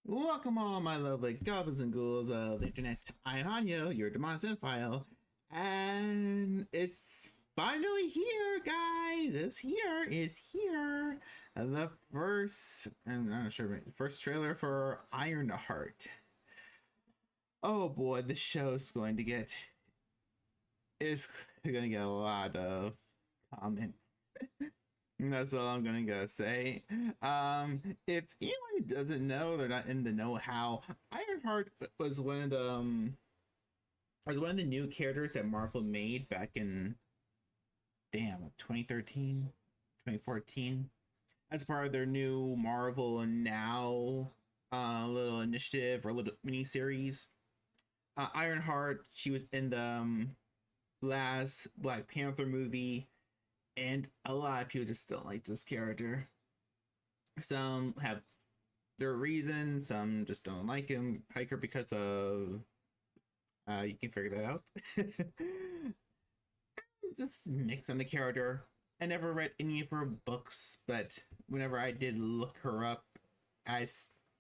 Welcome all my lovely goblins and ghouls of the internet. I am Hanyo, your Demon Cinephile, and it's finally here, guys. It's here. The first, I'm not sure, first trailer for Ironheart. Oh boy, this show is going to get a lot of comments. That's all I'm gonna say. If anyone doesn't know, they're not in the know how, Ironheart was one of the new characters that Marvel made back in 2013, 2014, as part of their new Marvel Now little initiative or little mini series. Ironheart, she was in the last Black Panther movie. And a lot of people just don't like this character. Some have their reasons, some just don't like him. Hiker because of you can figure that out. Just mix on the character. I never read any of her books, but whenever I did look her up, I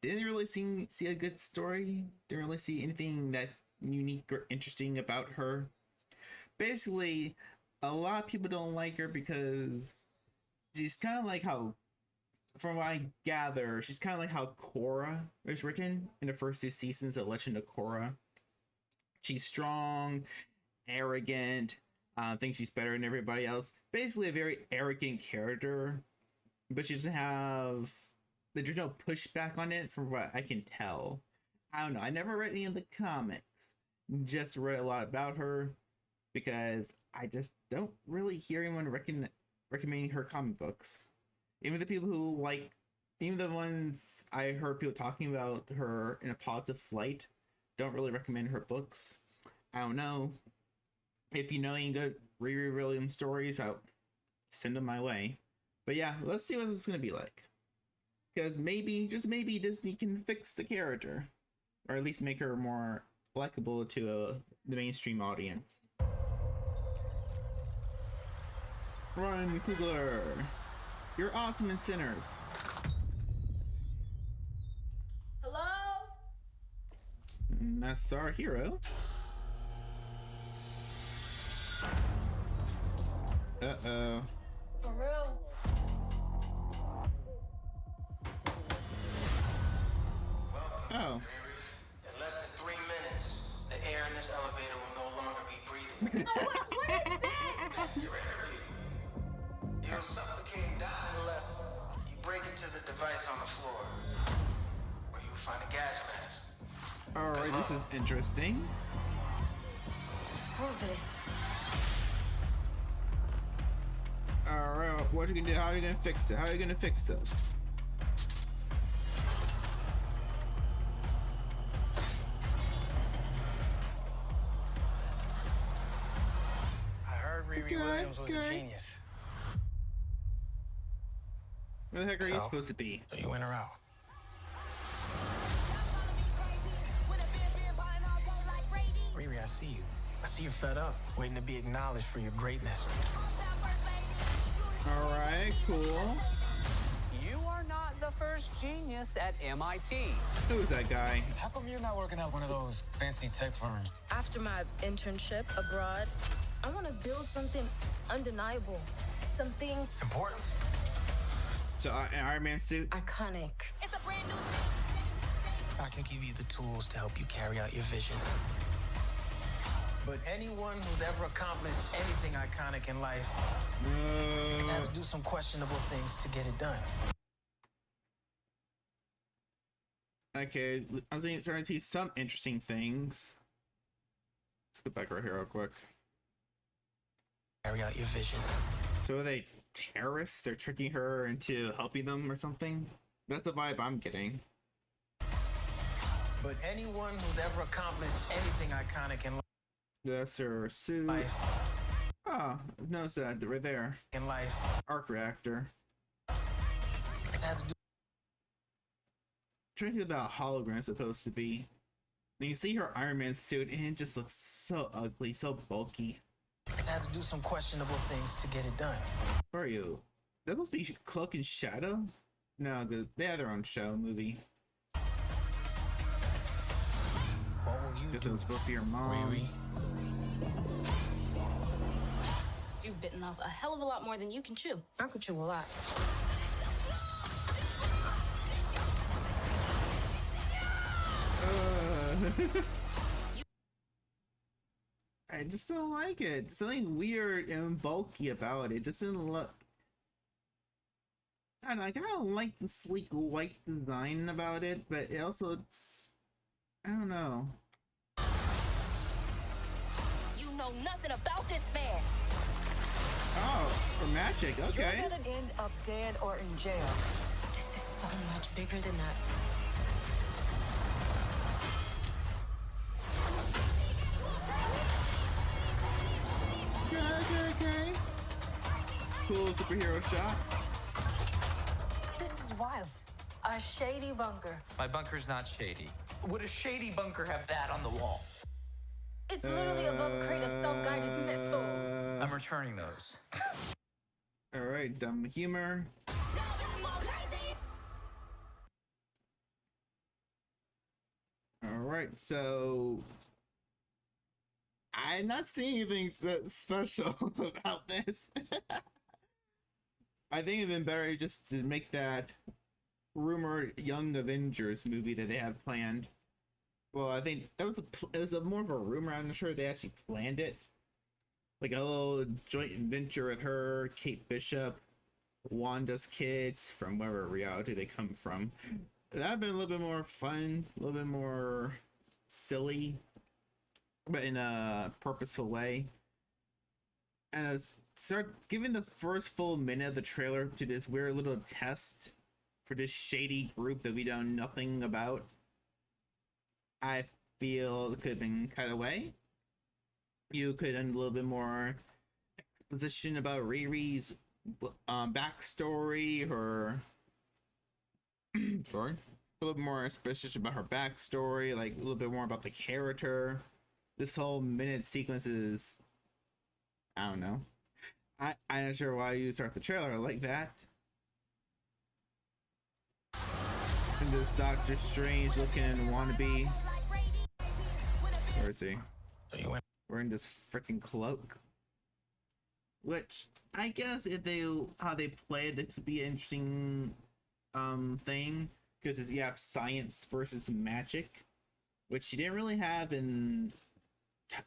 didn't really see a good story. Didn't really see anything that unique or interesting about her. Basically, a lot of people don't like her because she's kind of like how, from what I gather, she's kind of like how Korra was written in the first two seasons of Legend of Korra. She's strong, arrogant, thinks she's better than everybody else. Basically a very arrogant character, but she doesn't have, there's no pushback on it from what I can tell. I don't know, I never read any of the comics, just read a lot about her, because I just don't really hear anyone recommending her comic books. Even the people who like, even the ones I heard people talking about her in a positive light, don't really recommend her books. I don't know. If you know any good Riri Williams stories, I'll send them my way. But yeah, let's see what this is going to be like. Because maybe, just maybe, Disney can fix the character. Or at least make her more likable to the mainstream audience. Run, Kugler! You're awesome in Sinners. Hello? That's our hero. Uh-oh. For real? Oh. In less than 3 minutes, the air in this elevator will no longer be breathable. Oh, what is that? You're You'll suffocate, die unless you break into the device on the floor, where you'll find a gas mask. Alright, this is interesting. Screw this. Alright, what are you gonna do? How are you gonna fix it? How are you gonna fix this? I heard Riri Williams was a genius. Where the heck are you supposed to be? So you in or out? Riri, I see you. I see you're fed up, waiting to be acknowledged for your greatness. Alright, cool. You are not the first genius at MIT. Who's that guy? How come you're not working at one of those fancy tech firms? After my internship abroad, I want to build something undeniable. Something Important? So, an Iron Man suit? iconic. It's a brand new I can give you the tools to help you carry out your vision. But anyone who's ever accomplished anything iconic in life has had to do some questionable things to get it done. Okay, I'm starting to see some interesting things. Let's go back right here real quick. Carry out your vision. So are they terrorists? They're tricking her into helping them or something? That's the vibe I'm getting. But anyone who's ever accomplished anything iconic That's her suit. life, Ah, oh, notice that right there. in life, Arc reactor. has had to do Trying to see what that hologram is supposed to be. And you see her Iron Man suit and it just looks so ugly, so bulky. has had to do some questionable things to get it done. Where are you? That must be Cloak and Shadow? No, they have their own show movie. This isn't supposed to be your mom. Riri? You've bitten off a hell of a lot more than you can chew. I could chew a lot. I just don't like it. Something weird and bulky about it. It doesn't look. I don't know. I kind of like the sleek white design about it, but it also it's. I don't know. You know nothing about this man. Oh, for magic. Okay. You're gonna end up dead or in jail. This is so much bigger than that. Okay. Cool superhero shot. This is wild. A shady bunker. My bunker's not shady. Would a shady bunker have that on the wall? It's literally above a crate of self-guided missiles. I'm returning those. All right, dumb humor. All right, so I'm not seeing anything that special about this. I think it'd been better just to make that rumored Young Avengers movie that they have planned. Well, I think that was it was a more of a rumor. I'm not sure they actually planned it. Like a little joint venture with her, Kate Bishop, Wanda's kids from wherever reality they come from. That'd been a little bit more fun, a little bit more silly, but in a purposeful way. And I start giving the first full minute of the trailer to this weird little test for this shady group that we know nothing about. I feel it could have been cut away. You could end a little bit more exposition about Riri's backstory, her sorry, a little bit more exposition about her backstory, like a little bit more about the character. This whole minute sequence is, I don't know. I'm not sure why you start the trailer like that. And this Doctor Strange looking wannabe. Where is he? Wearing this freaking cloak. Which I guess if they how they play it, it could be an interesting thing, because you have science versus magic, which you didn't really have in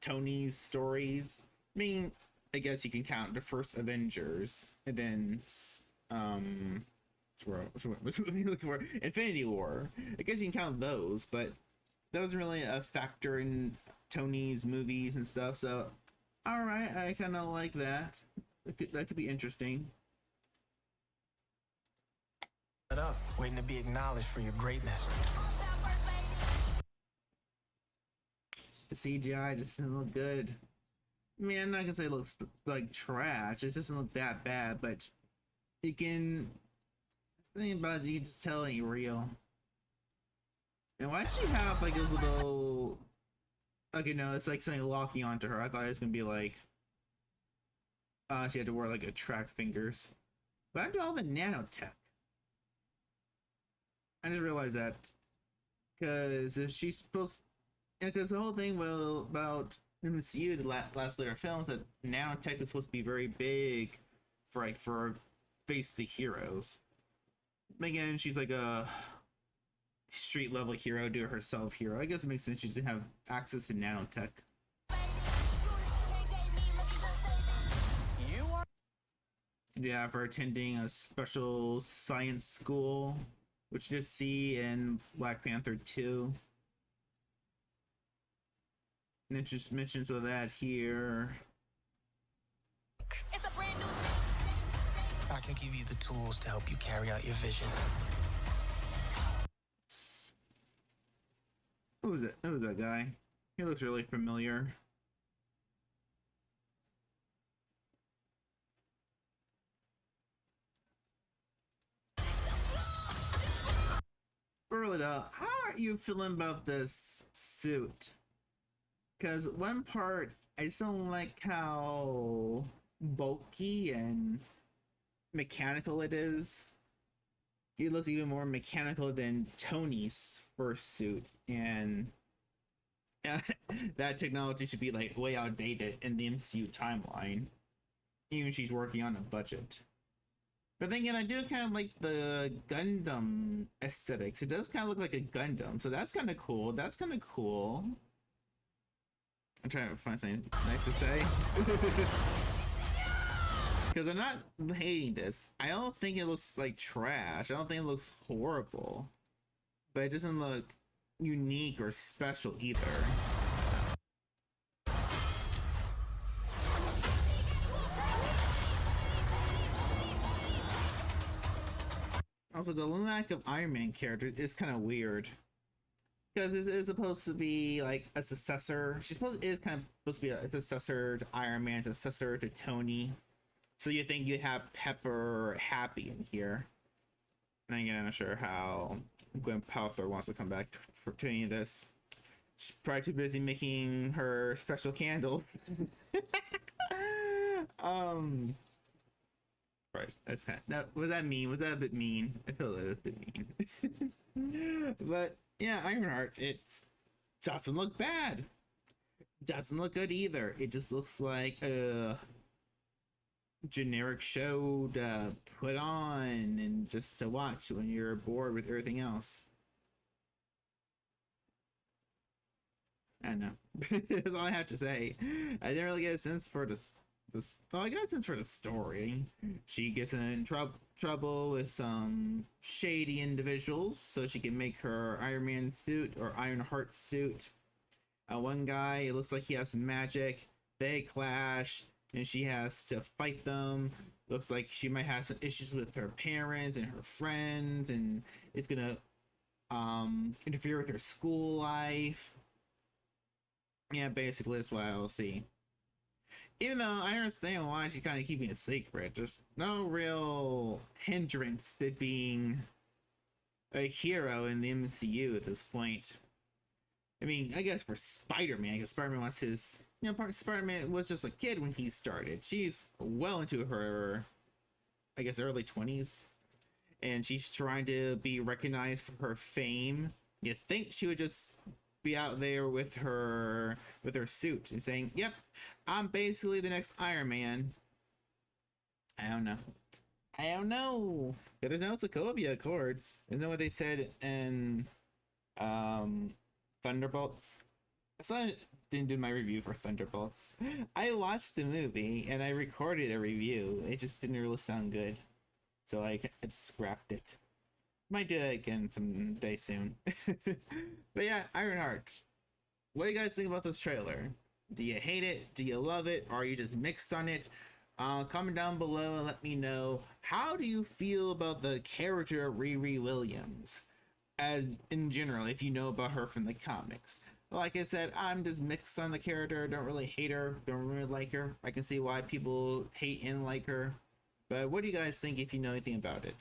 Tony's stories. I mean, I guess you can count the first Avengers, and then what's looking for Infinity War. I guess you can count those, but that wasn't really a factor in Tony's movies and stuff. So, all right, I kind of like that. That could be interesting. Up, waiting to be acknowledged for your greatness. The CGI just doesn't look good. I mean, I'm not gonna say it looks like trash. It doesn't look that bad, but you can. The thing about it, you can just tell it ain't real. And why did she have like a little? Okay, no, it's like something locking onto her. I thought it was gonna be like, she had to wear like a track fingers. But I do all the nanotech. I just realized that, because if she's supposed, because the whole thing about MCU, the last later films, that nanotech is supposed to be very big for face the heroes. Again, she's like a street level hero, do it herself hero. I guess it makes sense she doesn't have access to nanotech. You are. Yeah, for attending a special science school, which you just see in Black Panther 2. And it just mentions of that here. It's a brand new. I can give you the tools to help you carry out your vision. Who was that? Who was that guy? He looks really familiar. But really though, how are you feeling about this suit? Because one part, I just don't like how bulky and mechanical it is. It looks even more mechanical than Tony's first suit, and that technology should be like way outdated in the MCU timeline. Even she's working on a budget. But then again, I do kind of like the Gundam aesthetics. It does kind of look like a Gundam, so that's kind of cool. That's kind of cool. I'm trying to find something nice to say. Because I'm not hating this. I don't think it looks like trash. I don't think it looks horrible. But it doesn't look unique or special either. Also, the lack of Iron Man character is kind of weird. Because it is supposed to be like a successor. It is kind of supposed to be a successor to Iron Man, a successor to Tony. So you think you'd have Pepper Happy in here. And again, I'm not sure how Gwen Paltrow wants to come back to any of this. She's probably too busy making her special candles. Right, that's kind of, was that mean? Was that a bit mean? I feel that it was a bit mean. But yeah, Ironheart, it doesn't look bad. Doesn't look good either. It just looks like a generic show to put on and just to watch when you're bored with everything else. I don't know. That's all I have to say. I didn't really get a sense for this. Well, I got a sense for the story. She gets in trouble with some shady individuals so she can make her Iron Man suit or Ironheart suit. One guy, it looks like he has some magic. They clash and she has to fight them. Looks like she might have some issues with her parents and her friends, and it's gonna interfere with her school life. Yeah, basically that's what I'll see. Even though I understand why she's kind of keeping it secret, there's no real hindrance to being a hero in the MCU at this point. I mean, I guess for Spider-Man, because Spider-Man was his, Spider-Man was just a kid when he started. She's well into her, I guess, early 20s, and she's trying to be recognized for her fame. You'd think she would just be out there with her suit and saying, "Yep, I'm basically the next Iron Man." I don't know. There's no Sokovia Accords. Isn't that what they said in Thunderbolts? I didn't do my review for Thunderbolts. I watched the movie and I recorded a review. It just didn't really sound good, so I just scrapped it. Might do it again someday soon. But yeah, Ironheart. What do you guys think about this trailer? Do you hate it? Do you love it? Or are you just mixed on it? Comment down below and let me know. How do you feel about the character of Riri Williams? As in general, if you know about her from the comics. Like I said, I'm just mixed on the character. Don't really hate her. Don't really like her. I can see why people hate and like her. But what do you guys think if you know anything about it?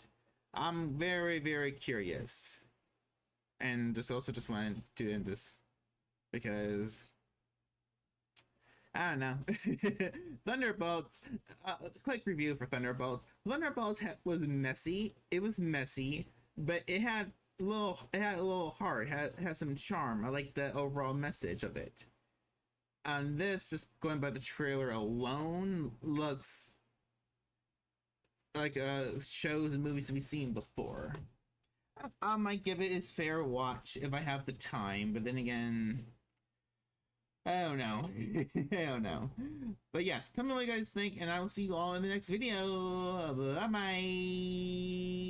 I'm very, very curious. And just wanted to end this because I don't know. Thunderbolts. Quick review for Thunderbolts. Thunderbolts was messy. It was messy, but it had a little heart. Had some charm. I like the overall message of it. And this, just going by the trailer alone, looks like shows and movies we've seen before. I might give it its fair watch if I have the time, but then again, I don't know. I don't know. But yeah, tell me what you guys think, and I will see you all in the next video. Bye bye.